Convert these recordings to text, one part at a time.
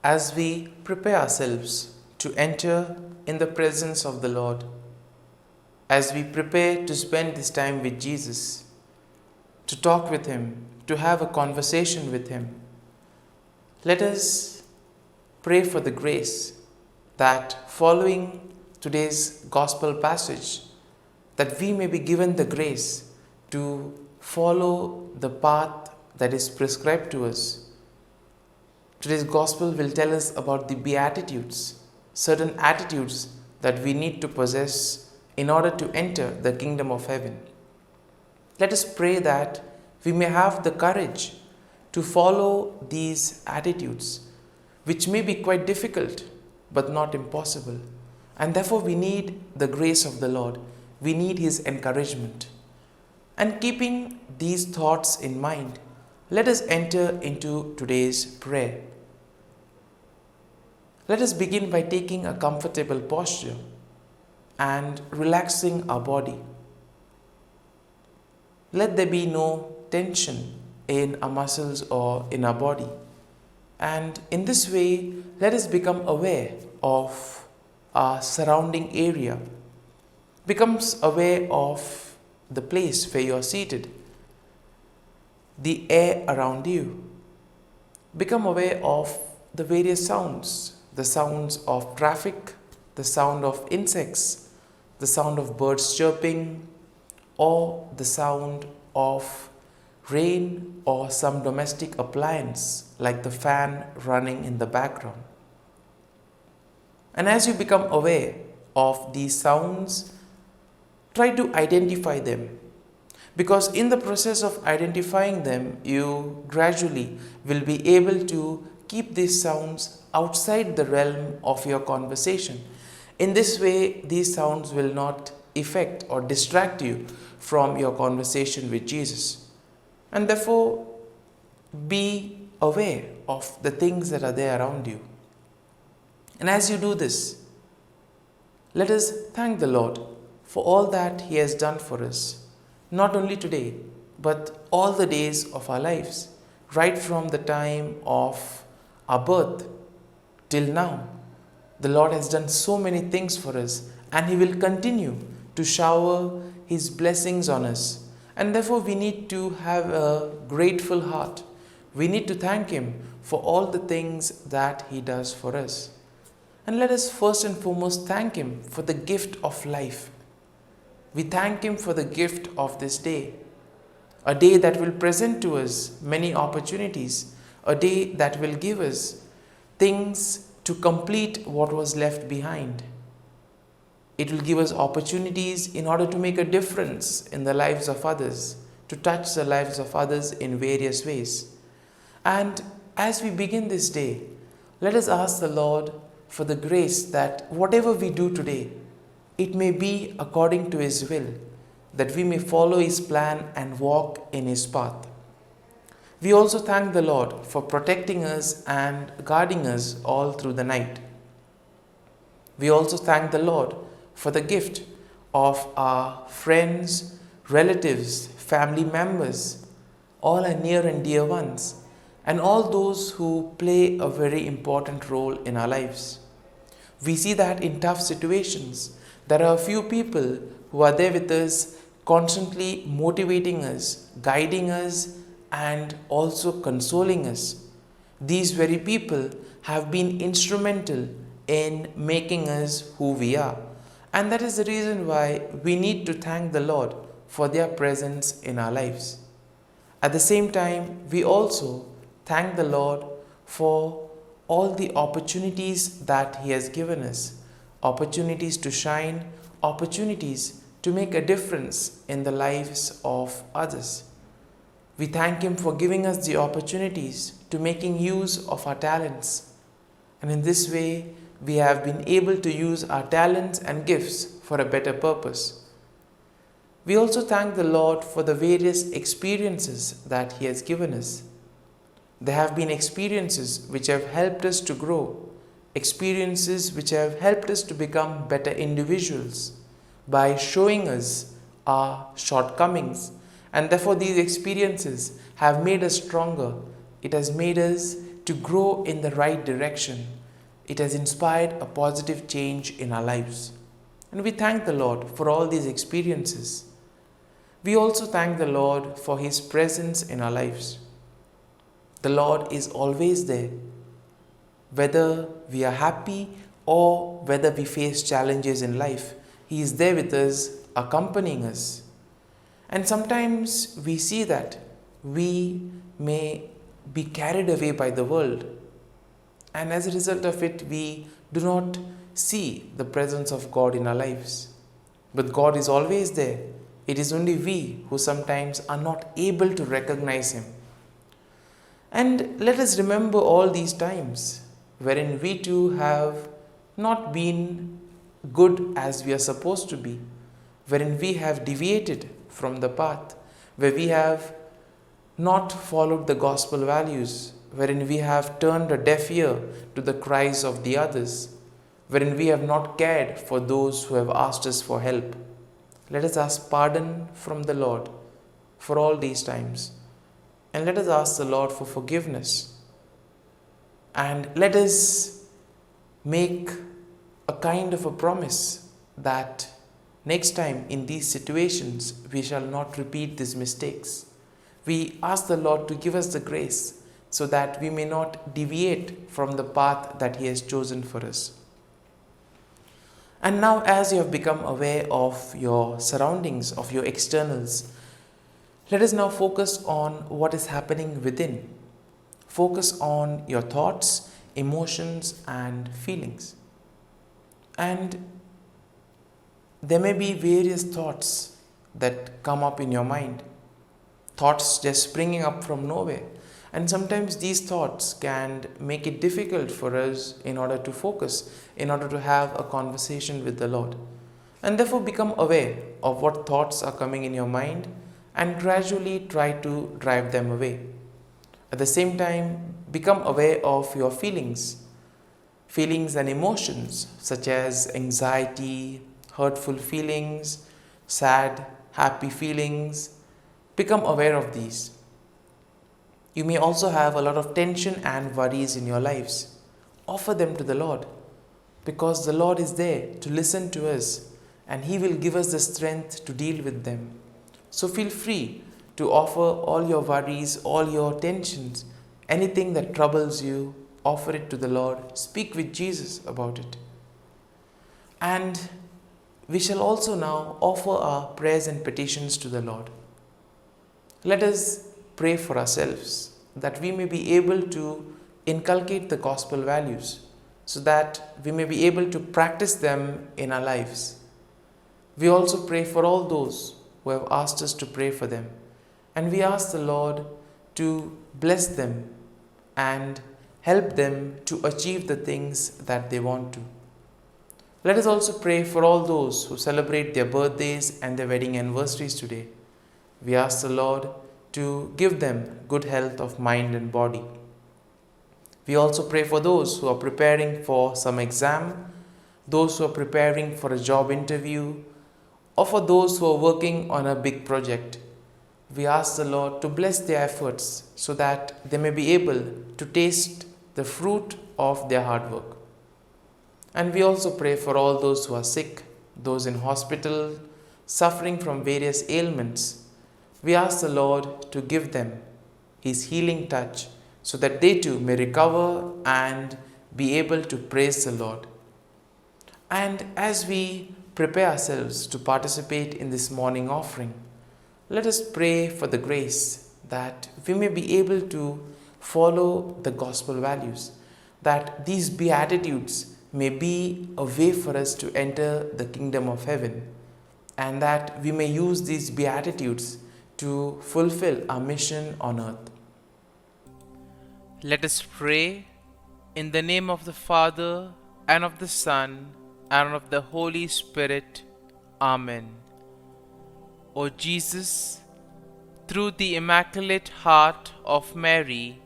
As we prepare ourselves to enter in the presence of the Lord, as we prepare to spend this time with Jesus, to talk with Him, to have a conversation with Him, let us pray for the grace that following today's gospel passage, that we may be given the grace to follow the path that is prescribed to us. Today's gospel will tell us about the Beatitudes, certain attitudes that we need to possess in order to enter the kingdom of heaven. Let us pray that we may have the courage to follow these attitudes, which may be quite difficult but not impossible. And therefore we need the grace of the Lord. We need His encouragement. And keeping these thoughts in mind, let us enter into today's prayer. Let us begin by taking a comfortable posture and relaxing our body. Let there be no tension in our muscles or in our body. And in this way, let us become aware of our surrounding area. Becomes aware of the place where you are seated, the air around you. Become aware of the various sounds, the sounds of traffic, the sound of insects, the sound of birds chirping, or the sound of rain or some domestic appliance like the fan running in the background. And as you become aware of these sounds, try to identify them, because in the process of identifying them, you gradually will be able to keep these sounds outside the realm of your conversation. In this way, these sounds will not affect or distract you from your conversation with Jesus. And therefore, be aware of the things that are there around you. And as you do this, let us thank the Lord for all that He has done for us, not only today, but all the days of our lives, right from the time of our birth till now. The Lord has done so many things for us, and He will continue to shower His blessings on us. And therefore we need to have a grateful heart. We need to thank Him for all the things that He does for us. And let us first and foremost thank Him for the gift of life. We thank Him for the gift of this day, a day that will present to us many opportunities, a day that will give us things to complete what was left behind. It will give us opportunities in order to make a difference in the lives of others, to touch the lives of others in various ways. And as we begin this day, let us ask the Lord for the grace that whatever we do today, it may be according to His will, that we may follow His plan and walk in His path. We also thank the Lord for protecting us and guarding us all through the night. We also thank the Lord for the gift of our friends, relatives, family members, all our near and dear ones, and all those who play a very important role in our lives. We see that in tough situations, there are a few people who are there with us, constantly motivating us, guiding us, and also consoling us. These very people have been instrumental in making us who we are. And that is the reason why we need to thank the Lord for their presence in our lives. At the same time, we also thank the Lord for all the opportunities that He has given us, opportunities to shine, opportunities to make a difference in the lives of others. We thank Him for giving us the opportunities to making use of our talents. And in this way, we have been able to use our talents and gifts for a better purpose. We also thank the Lord for the various experiences that He has given us. There have been experiences which have helped us to grow, experiences which have helped us to become better individuals by showing us our shortcomings. And therefore these experiences have made us stronger. It has made us to grow in the right direction. It has inspired a positive change in our lives. And we thank the Lord for all these experiences. We also thank the Lord for His presence in our lives. The Lord is always there, whether we are happy or whether we face challenges in life. He is there with us, accompanying us. And sometimes we see that we may be carried away by the world, and as a result of it, we do not see the presence of God in our lives. But God is always there. It is only we who sometimes are not able to recognize Him. And let us remember all these times wherein we too have not been good as we are supposed to be, wherein we have deviated from the path, where we have not followed the gospel values, wherein we have turned a deaf ear to the cries of the others, wherein we have not cared for those who have asked us for help. Let us ask pardon from the Lord for all these times, and let us ask the Lord for forgiveness, and let us make a kind of a promise that next time in these situations we shall not repeat these mistakes. We ask the Lord to give us the grace so that we may not deviate from the path that He has chosen for us. And now, as you have become aware of your surroundings, of your externals, let us now focus on what is happening within. Focus on your thoughts, emotions, and feelings. And there may be various thoughts that come up in your mind. Thoughts just springing up from nowhere. And sometimes these thoughts can make it difficult for us in order to focus, in order to have a conversation with the Lord. And therefore become aware of what thoughts are coming in your mind and gradually try to drive them away. At the same time, become aware of your feelings and emotions such as anxiety, hurtful feelings, sad, happy feelings. Become aware of these. You may also have a lot of tension and worries in your lives. Offer them to the Lord, because the Lord is there to listen to us and He will give us the strength to deal with them. So feel free to offer all your worries, all your tensions, anything that troubles you, offer it to the Lord. Speak with Jesus about it. And we shall also now offer our prayers and petitions to the Lord. Let us pray for ourselves that we may be able to inculcate the gospel values so that we may be able to practice them in our lives. We also pray for all those who have asked us to pray for them, and we ask the Lord to bless them and help them to achieve the things that they want to. Let us also pray for all those who celebrate their birthdays and their wedding anniversaries today. We ask the Lord to give them good health of mind and body. We also pray for those who are preparing for some exam, those who are preparing for a job interview, or for those who are working on a big project. We ask the Lord to bless their efforts so that they may be able to taste the fruit of their hard work. And we also pray for all those who are sick, those in hospital, suffering from various ailments. We ask the Lord to give them His healing touch so that they too may recover and be able to praise the Lord. And as we prepare ourselves to participate in this morning offering, let us pray for the grace that we may be able to follow the gospel values, that these beatitudes may be a way for us to enter the kingdom of heaven, and that we may use these beatitudes to fulfill our mission on earth. Let us pray in the name of the Father, and of the Son, and of the Holy Spirit. Amen. O Jesus, through the Immaculate Heart of Mary,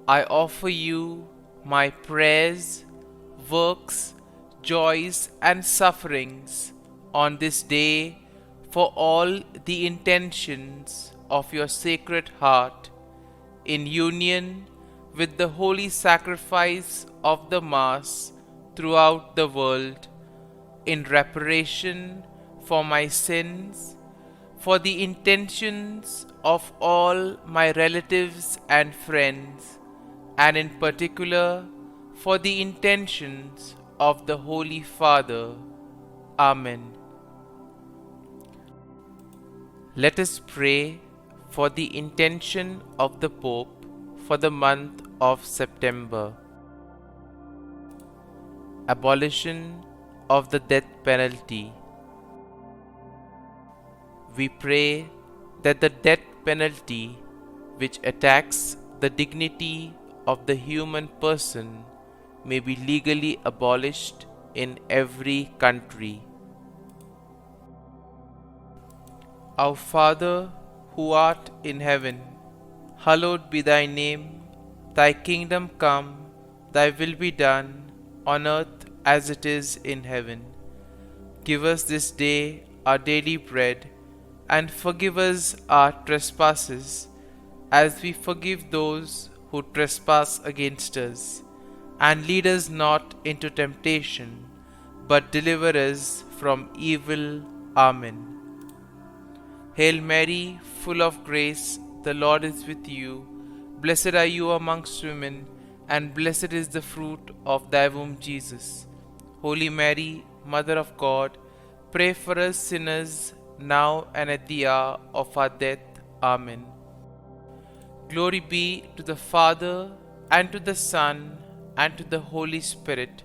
I offer you my prayers, works, joys, and sufferings on this day for all the intentions of your Sacred Heart, in union with the holy sacrifice of the Mass throughout the world, in reparation for my sins, for the intentions of all my relatives and friends, and in particular for the intentions of the Holy Father. Amen. Let us pray for the intention of the Pope for the month of September. Abolition of the death penalty. We pray that the death penalty, which attacks the dignity of the human person, may be legally abolished in every country. Our Father, who art in heaven, hallowed be thy name. Thy kingdom come, thy will be done, on earth as it is in heaven. Give us this day our daily bread, and forgive us our trespasses, as we forgive those who trespass against us. And lead us not into temptation, but deliver us from evil. Amen. Hail Mary, full of grace, the Lord is with you. Blessed are you amongst women, and blessed is the fruit of thy womb, Jesus. Holy Mary, Mother of God, pray for us sinners, now and at the hour of our death. Amen. Glory be to the Father, and to the Son, and to the Holy Spirit,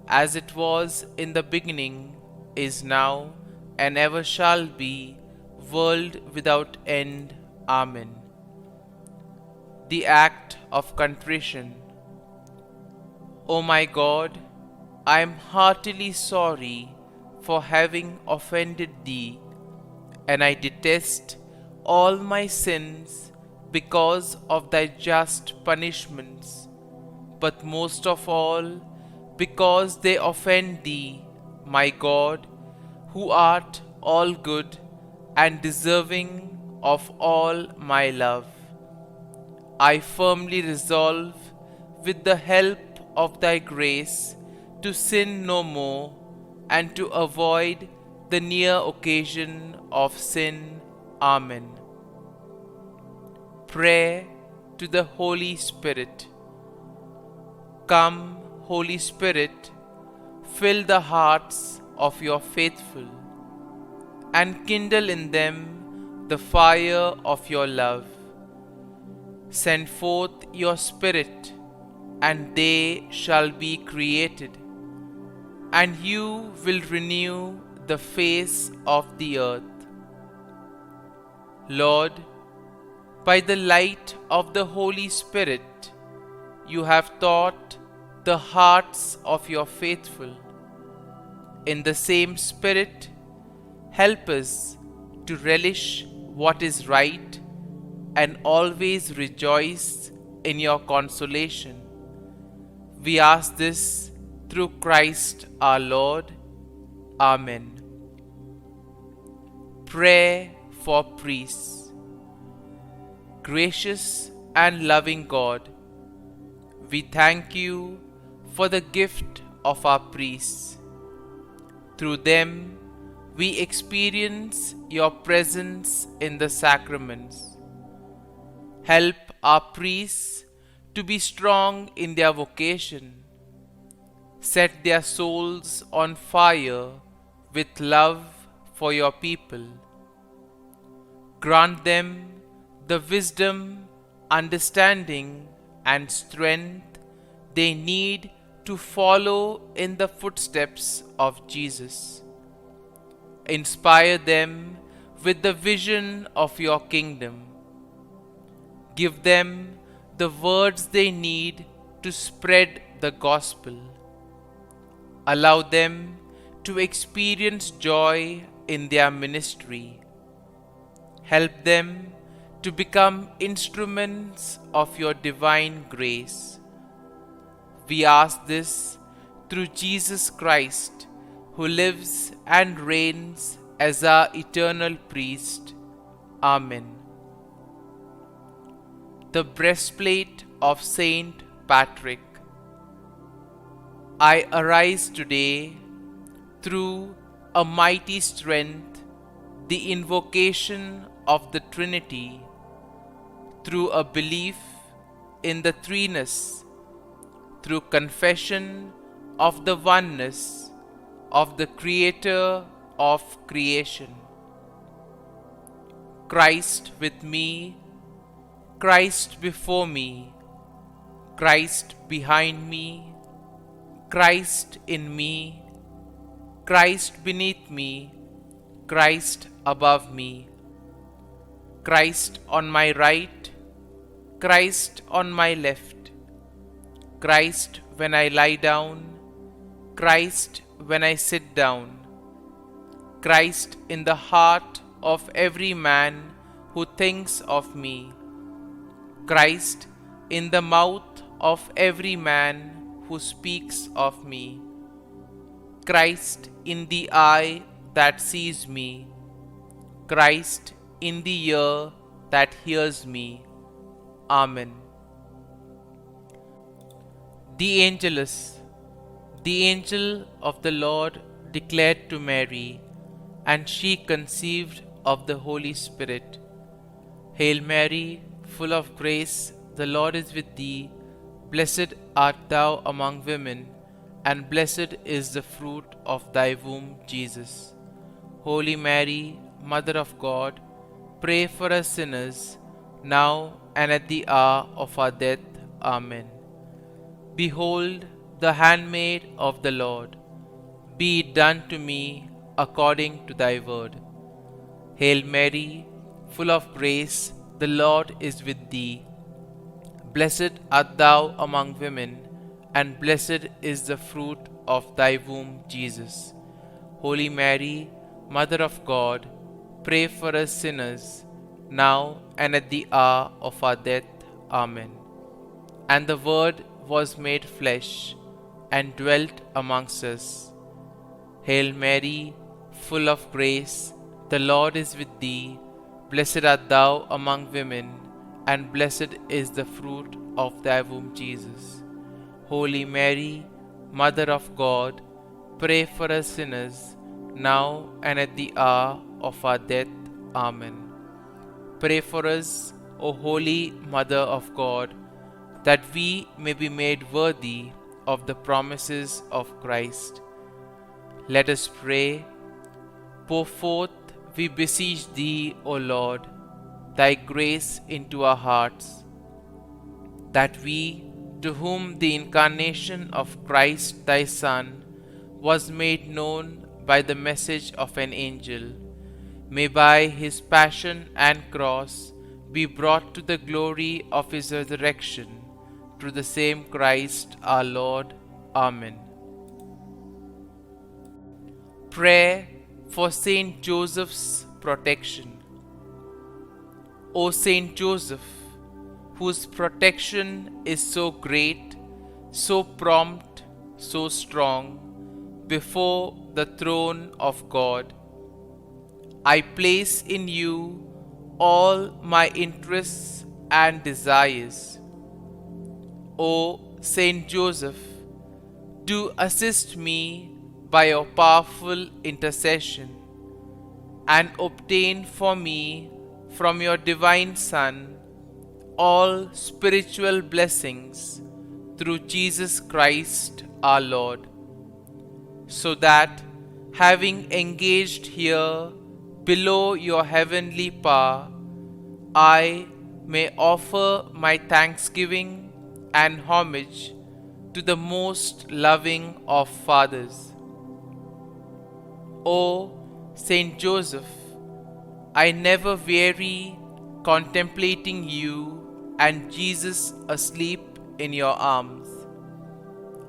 as it was in the beginning, is now, and ever shall be, world without end. Amen. The Act of Contrition. O my God, I am heartily sorry for having offended Thee, and I detest all my sins because of Thy just punishments, but most of all because they offend Thee, my God, who art all good and deserving of all my love. I firmly resolve, with the help of Thy grace, to sin no more, and to avoid the near occasion of sin. Amen. Prayer to the Holy Spirit. Come, Holy Spirit, fill the hearts of your faithful, and kindle in them the fire of your love. Send forth your Spirit, and they shall be created, and you will renew the face of the earth. Lord, by the light of the Holy Spirit, you have taught the hearts of your faithful. In the same Spirit, help us to relish what is right and always rejoice in your consolation. We ask this through Christ our Lord. Amen. Prayer for priests. Gracious and loving God, we thank you for the gift of our priests. Through them, we experience your presence in the sacraments. Help our priests to be strong in their vocation. Set their souls on fire with love for your people. Grant them the wisdom, understanding, and strength they need to follow in the footsteps of Jesus. Inspire them with the vision of your kingdom. Give them the words they need to spread the gospel. Allow them to experience joy in their ministry. Help them to become instruments of your divine grace. We ask this through Jesus Christ, who lives and reigns as our eternal priest. Amen. the breastplate of Saint Patrick. I arise today through a mighty strength, the invocation of the Trinity, through a belief in the threeness, through confession of the oneness of the Creator of creation. Christ with me, Christ before me, Christ behind me, Christ in me, Christ beneath me, Christ above me, Christ on my right, Christ on my left, Christ when I lie down, Christ when I sit down, Christ in the heart of every man who thinks of me, Christ in the mouth of every man who speaks of me, Christ in the eye that sees me, Christ in the ear that hears me. Amen. The Angelus. The angel of the Lord declared to Mary, and she conceived of the Holy Spirit. Hail Mary, full of grace, the Lord is with thee. Blessed art thou among women, and blessed is the fruit of thy womb, Jesus. Holy Mary, Mother of God, pray for us sinners, now and at the hour of our death. Amen. Behold, the handmaid of the Lord, be it done to me according to thy word. Hail Mary, full of grace, the Lord is with thee. Blessed art thou among women, and blessed is the fruit of thy womb, Jesus. Holy Mary, Mother of God, pray for us sinners, now and at the hour of our death. Amen. And the Word was made flesh, and dwelt amongst us. Hail Mary, full of grace, the Lord is with thee. Blessed art thou among women, and blessed is the fruit of thy womb, Jesus. Holy Mary, Mother of God, pray for us sinners, now and at the hour of our death. Amen. Pray for us, O Holy Mother of God, that we may be made worthy of the promises of Christ. Let us pray. Pour forth, we beseech thee, O Lord, thy grace into our hearts, that we, to whom the incarnation of Christ thy Son was made known by the message of an angel, may by his passion and cross be brought to the glory of his resurrection, through the same Christ our Lord. Amen. Prayer for Saint Joseph's protection. O Saint Joseph, whose protection is so great, so prompt, so strong, before the throne of God, I place in you all my interests and desires. O Saint Joseph, do assist me by your powerful intercession, and obtain for me from your divine Son all spiritual blessings through Jesus Christ our Lord, so that, having engaged here below your heavenly power, I may offer my thanksgiving and homage to the most loving of fathers. O Saint Joseph, I never weary contemplating you and Jesus asleep in your arms.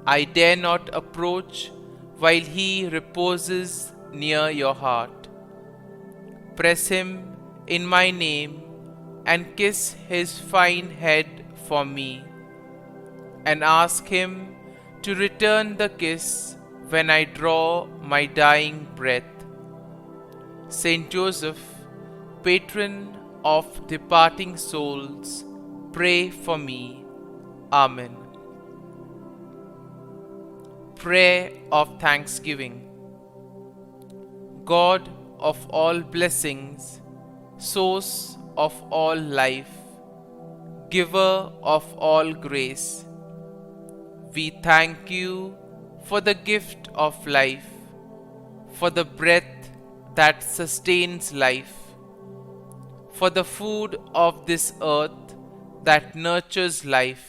I dare not approach while he reposes near your heart. Press him in my name and kiss his fine head for me, and ask him to return the kiss when I draw my dying breath. Saint Joseph, patron of departing souls, pray for me. Amen. Prayer of Thanksgiving. God of all blessings, source of all life, giver of all grace, we thank you for the gift of life, for the breath that sustains life, for the food of this earth that nurtures life,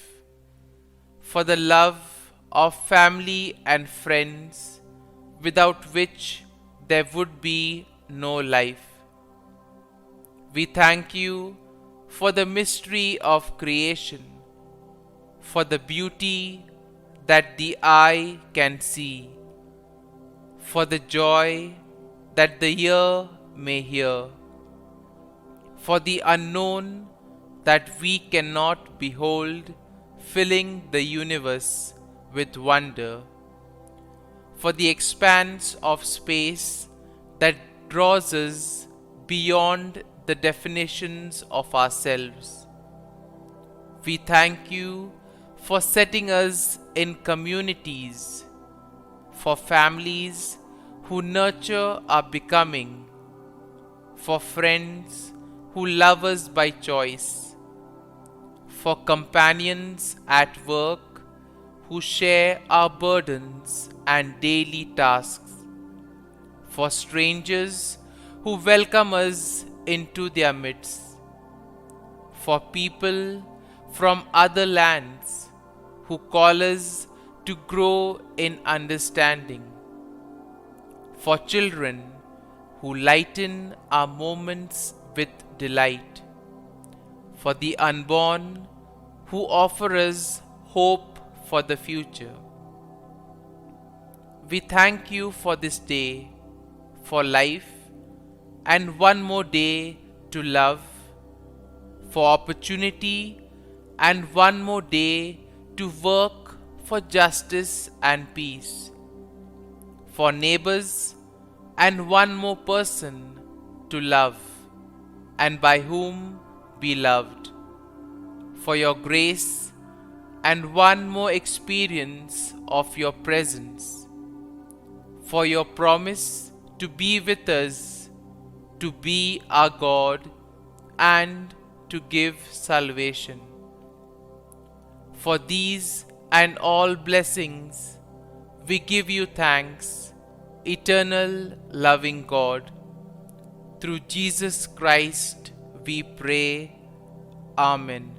for the love of family and friends, without which there would be no life. We thank you for the mystery of creation, for the beauty that the eye can see, for the joy that the ear may hear, for the unknown that we cannot behold, filling the universe with wonder, for the expanse of space that draws us beyond the definitions of ourselves. We thank you for setting us in communities, for families who nurture our becoming, for friends who love us by choice, for companions at work who share our burdens and daily tasks, for strangers who welcome us into their midst, for people from other lands who call us to grow in understanding, for children who lighten our moments with delight, for the unborn who offer us hope for the future. We thank you for this day, for life, and one more day to love, for opportunity, and one more day to work for justice and peace, for neighbors, and one more person to love, and by whom be loved, for your grace, and one more experience of your presence, for your promise to be with us, to be our God, and to give salvation. For these and all blessings, we give you thanks, eternal loving God. Through Jesus Christ we pray. Amen.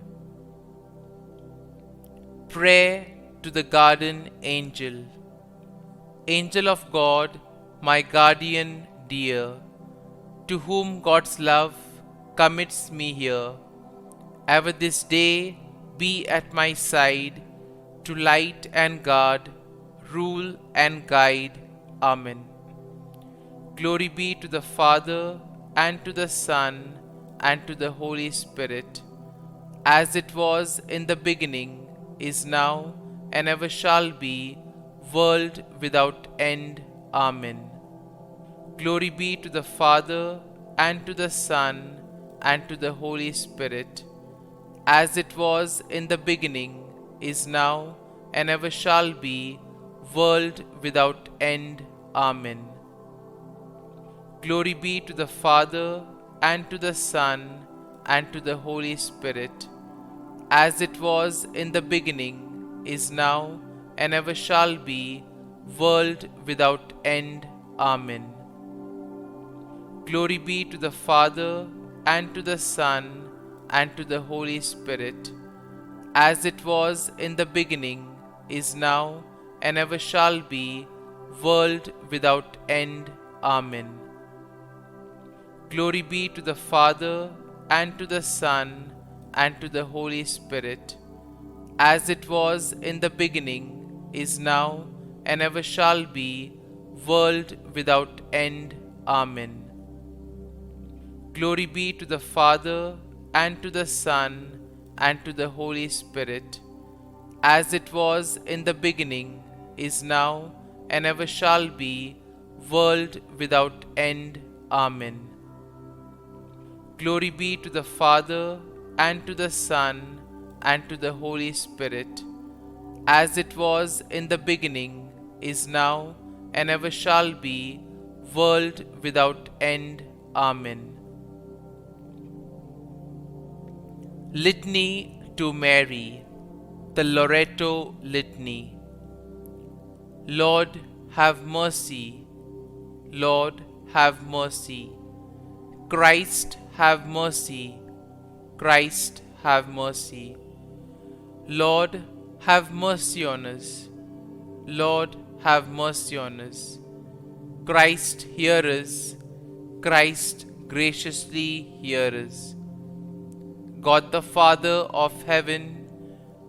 Prayer to the Guardian Angel. Angel of God, my guardian dear, to whom God's love commits me here, ever this day be at my side, to light and guard, rule and guide. Amen. Glory be to the Father, and to the Son, and to the Holy Spirit, as it was in the beginning, is now, and ever shall be, world without end. Amen. Glory be to the Father, and to the Son, and to the Holy Spirit, as it was in the beginning, is now, and ever shall be, world without end. Amen. Glory be to the Father, and to the Son, and to the Holy Spirit, as it was in the beginning, is now, and ever shall be, world without end. Amen. Glory be to the Father, and to the Son, and to the Holy Spirit, as it was in the beginning, is now, and ever shall be, world without end. Amen. Glory be to the Father, and to the Son, and to the Holy Spirit, as it was in the beginning, is now, and ever shall be, world without end. Amen. Glory be to the Father, and to the Son, and to the Holy Spirit, as it was in the beginning, is now, and ever shall be, world without end. Amen. Glory be to the Father, and to the Son, and to the Holy Spirit, as it was in the beginning, is now, and ever shall be, world without end. Amen. Litany to Mary, the LORETO Litany. Lord, have mercy. Lord, have mercy. Christ, have mercy. Christ, have mercy. Lord, have mercy on us. Lord, have mercy on us. Christ, hear us. Christ, graciously hear us. God the Father of heaven,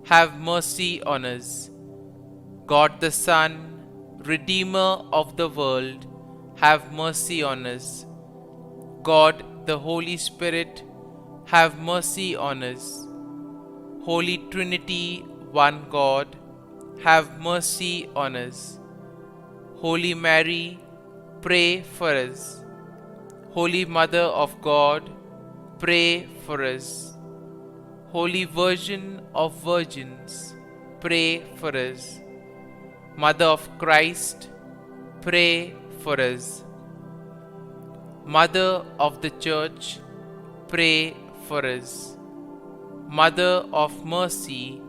have mercy on us. God the Son, Redeemer of the world, have mercy on us. God the Holy Spirit, have mercy on us. Holy Trinity, one God, have mercy on us. Holy Mary, pray for us. Holy Mother of God, pray for us. Holy Virgin of Virgins, pray for us. Mother of Christ, pray for us. Mother of the Church, pray for us. Mother of Mercy,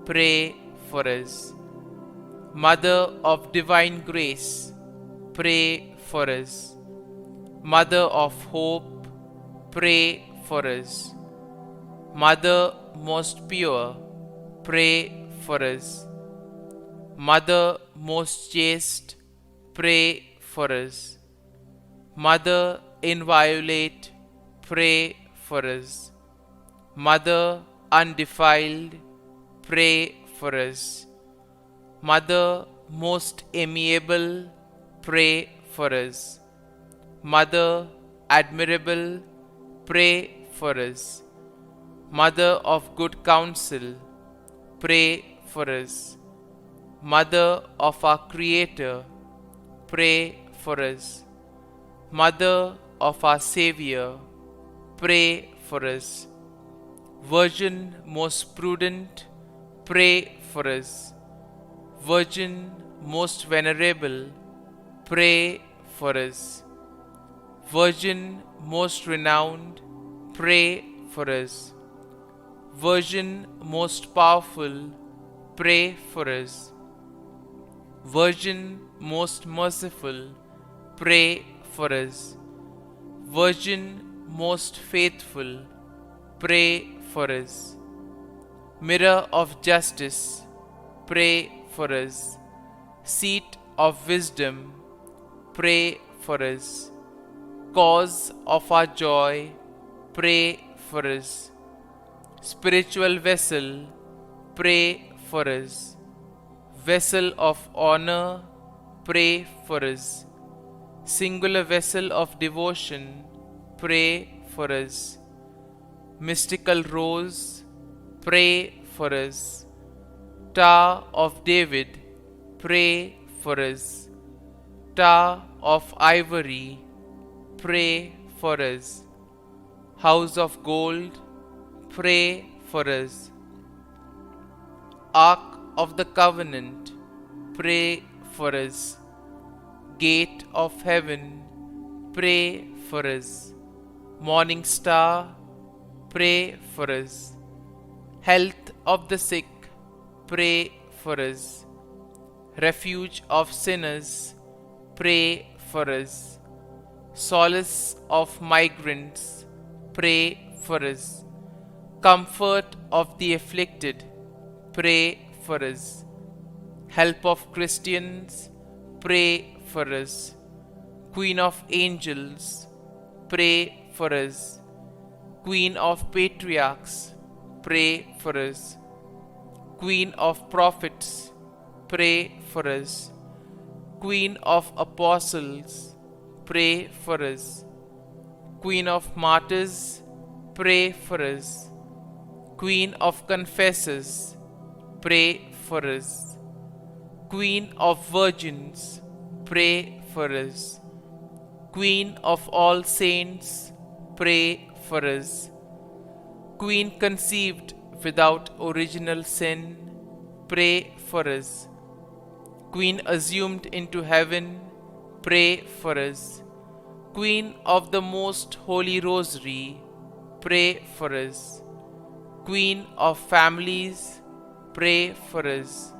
pray for us. Mother of Divine Grace, pray for us. Mother of Hope, pray for us. Mother most pure, pray for us. Mother most chaste, pray for us. Mother inviolate, pray for us. Mother undefiled, pray for us. Mother most amiable, pray for us. Mother admirable, pray for us. Mother of good counsel, pray for us. Mother of our Creator, pray for us. Mother of our Savior, pray for us. Virgin most prudent, pray for us. Virgin most venerable, pray for us. Virgin most renowned, pray for us. Virgin most powerful, pray for us. Virgin most merciful, pray for us. Virgin most faithful, pray for us. Mirror of justice, pray for us. Seat of wisdom, pray for us. Cause of our joy, pray for us. Spiritual vessel, pray for us. Vessel of honor, pray for us. Singular vessel of devotion, pray for us. Mystical rose, pray for us. Tower of David, pray for us. Tower of ivory, pray for us. House of gold, pray for us. Ark of the Covenant, pray for us. Gate of heaven, pray for us. Morning star, pray for us. Health of the sick, pray for us. Refuge of sinners, pray for us. Solace of migrants, pray for us. Comfort of the afflicted, pray for us. Help of Christians, pray for us. Queen of angels, pray for us. Queen of patriarchs, pray for us. Queen of prophets, pray for us. Queen of apostles, pray for us. Queen of martyrs, pray for us. Queen of confessors, pray for us. Queen of virgins, pray for us. Queen of all saints, pray for us. Queen conceived without original sin, pray for us. Queen assumed into heaven, pray for us. Queen of the Most Holy Rosary, pray for us. Queen of families, pray for us.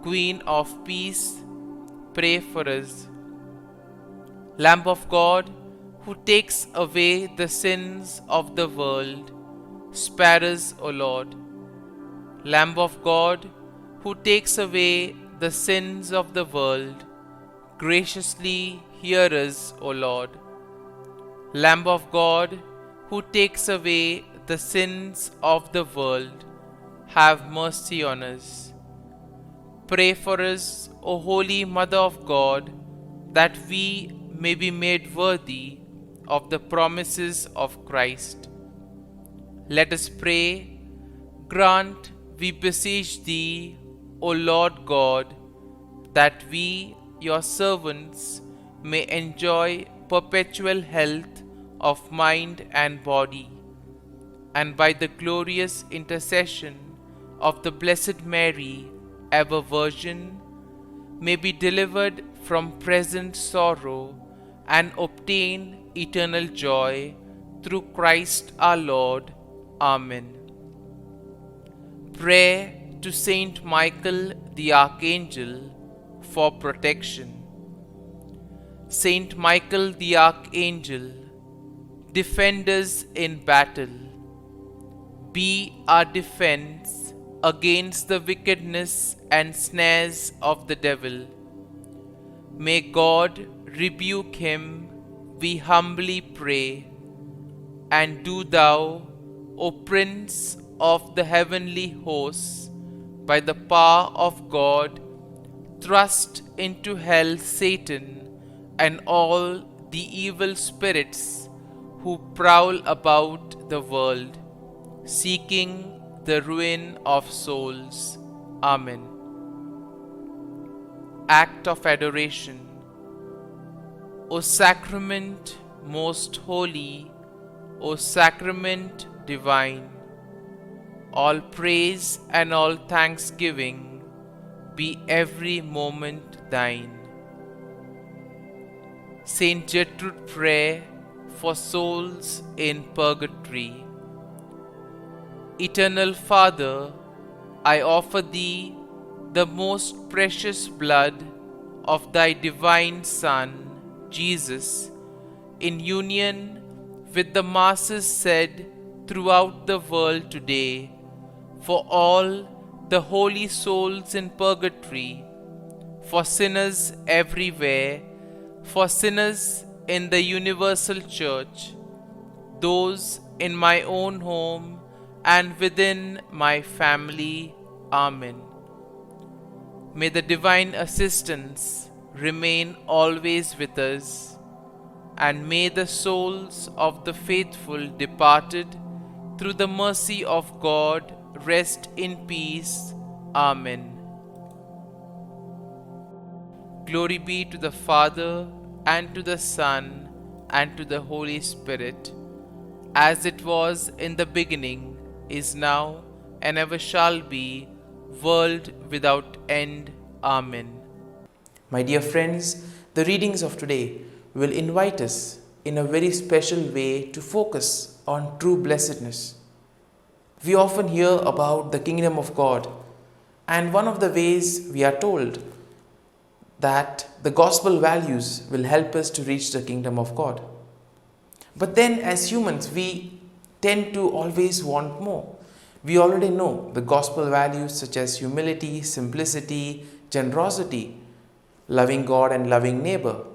Queen of peace, pray for us. Lamb of God, who takes away the sins of the world, spare us, O Lord. Lamb of God, who takes away the sins of the world, graciously hear us, O Lord. Lamb of God, who takes away the sins of the world, have mercy on us. Pray for us, O Holy Mother of God, that we may be made worthy of the promises of Christ. Let us pray. Grant, we beseech Thee, O Lord God, that we, Your servants, may enjoy perpetual health of mind and body, and by the glorious intercession of the Blessed Mary, ever Virgin, may be delivered from present sorrow and obtain eternal joy through Christ our Lord. Amen. Prayer to Saint Michael the Archangel for protection. Saint Michael the Archangel, defend us in battle. Be our defense against the wickedness and snares of the devil. May God rebuke him, we humbly pray. And do Thou, O Prince of the heavenly hosts, by the power of God, thrust into hell Satan and all the evil spirits who prowl about the world, seeking the ruin of souls. Amen. Act of Adoration. O Sacrament most holy, O Sacrament divine, all praise and all thanksgiving be every moment Thine. Saint Gertrude prayer for souls in purgatory. Eternal Father, I offer Thee the most precious blood of Thy divine Son, Jesus, in union with the masses said throughout the world today, for all the holy souls in purgatory, for sinners everywhere, for sinners in the universal church, those in my own home and within my family. Amen. May the divine assistance remain always with us, and may the souls of the faithful departed through the mercy of God rest in peace. Amen. Glory be to the Father, and to the Son, and to the Holy Spirit, as it was in the beginning, is now, and ever shall be, world without end. Amen. My dear friends, the readings of today will invite us in a very special way to focus on true blessedness. We often hear about the kingdom of God, and one of the ways we are told that the gospel values will help us to reach the kingdom of God. But then as humans, we tend to always want more. We already know the gospel values such as humility, simplicity, generosity, loving God and loving neighbor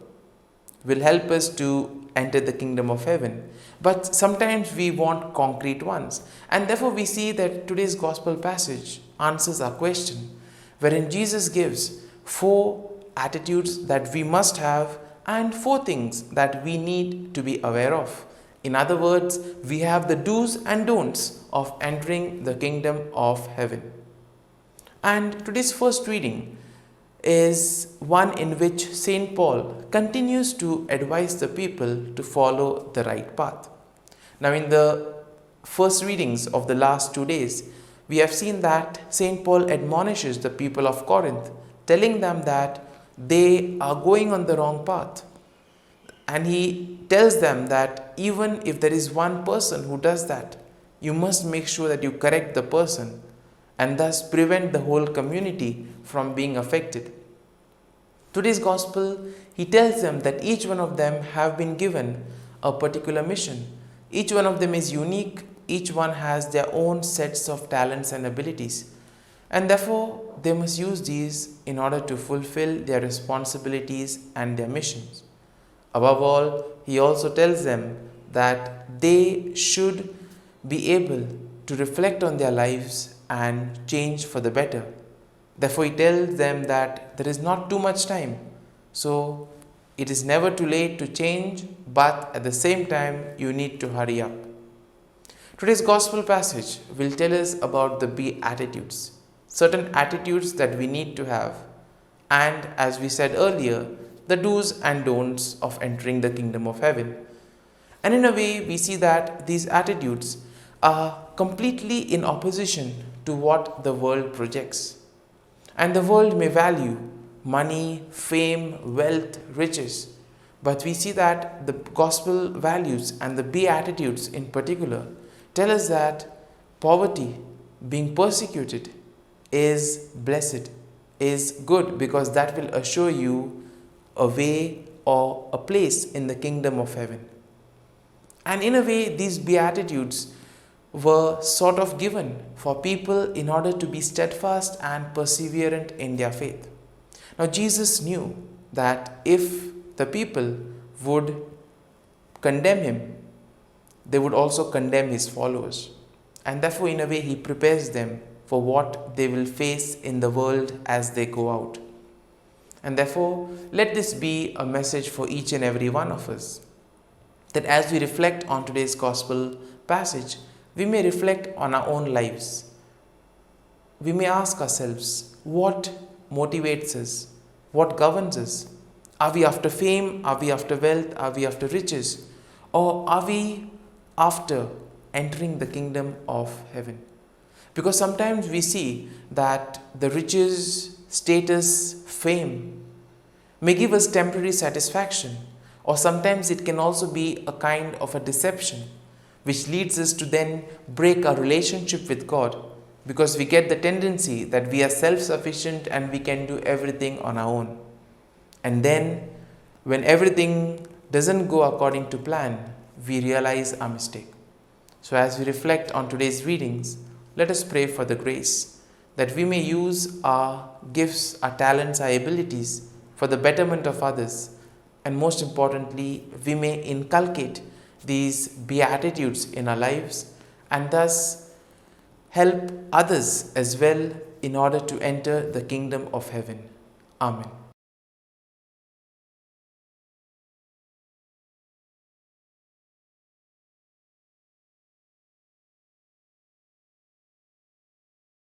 will help us to enter the kingdom of heaven. But sometimes we want concrete ones, and therefore we see that today's gospel passage answers our question, wherein Jesus gives 4 attitudes that we must have and 4 things that we need to be aware of. In other words, we have the do's and don'ts of entering the kingdom of heaven. And today's first reading is one in which St. Paul continues to advise the people to follow the right path. Now, in the first readings of the last 2 days, we have seen that St. Paul admonishes the people of Corinth, telling them that they are going on the wrong path. And he tells them that even if there is one person who does that, you must make sure that you correct the person and thus prevent the whole community from being affected. Today's gospel, he tells them that each one of them have been given a particular mission. Each one of them is unique. Each one has their own sets of talents and abilities. And therefore, they must use these in order to fulfill their responsibilities and their missions. Above all, he also tells them that they should be able to reflect on their lives and change for the better. Therefore, he tells them that there is not too much time. So, it is never too late to change, but at the same time, you need to hurry up. Today's gospel passage will tell us about the Beatitudes, certain attitudes that we need to have, and as we said earlier, the do's and don'ts of entering the kingdom of heaven. And in a way, we see that these attitudes are completely in opposition to what the world projects. And the world may value money, fame, wealth, riches, but we see that the gospel values and the Beatitudes in particular tell us that poverty, being persecuted, is blessed, is good, because that will assure you a way or a place in the kingdom of heaven. And in a way, these Beatitudes were sort of given for people in order to be steadfast and perseverant in their faith. Now, Jesus knew that if the people would condemn him, they would also condemn his followers. And therefore, in a way, he prepares them for what they will face in the world as they go out. And therefore, let this be a message for each and every one of us, that as we reflect on today's gospel passage, we may reflect on our own lives. We may ask ourselves, what motivates us? What governs us? Are we after fame? Are we after wealth? Are we after riches? Or are we after entering the kingdom of heaven? Because sometimes we see that the riches, status, fame may give us temporary satisfaction, or sometimes it can also be a kind of a deception, which leads us to then break our relationship with God, because we get the tendency that we are self-sufficient and we can do everything on our own. And then, when everything doesn't go according to plan, we realize our mistake. So as we reflect on today's readings, let us pray for the grace that we may use our gifts, our talents, our abilities for the betterment of others, and most importantly, we may inculcate these Beatitudes in our lives and thus help others as well in order to enter the kingdom of heaven. Amen.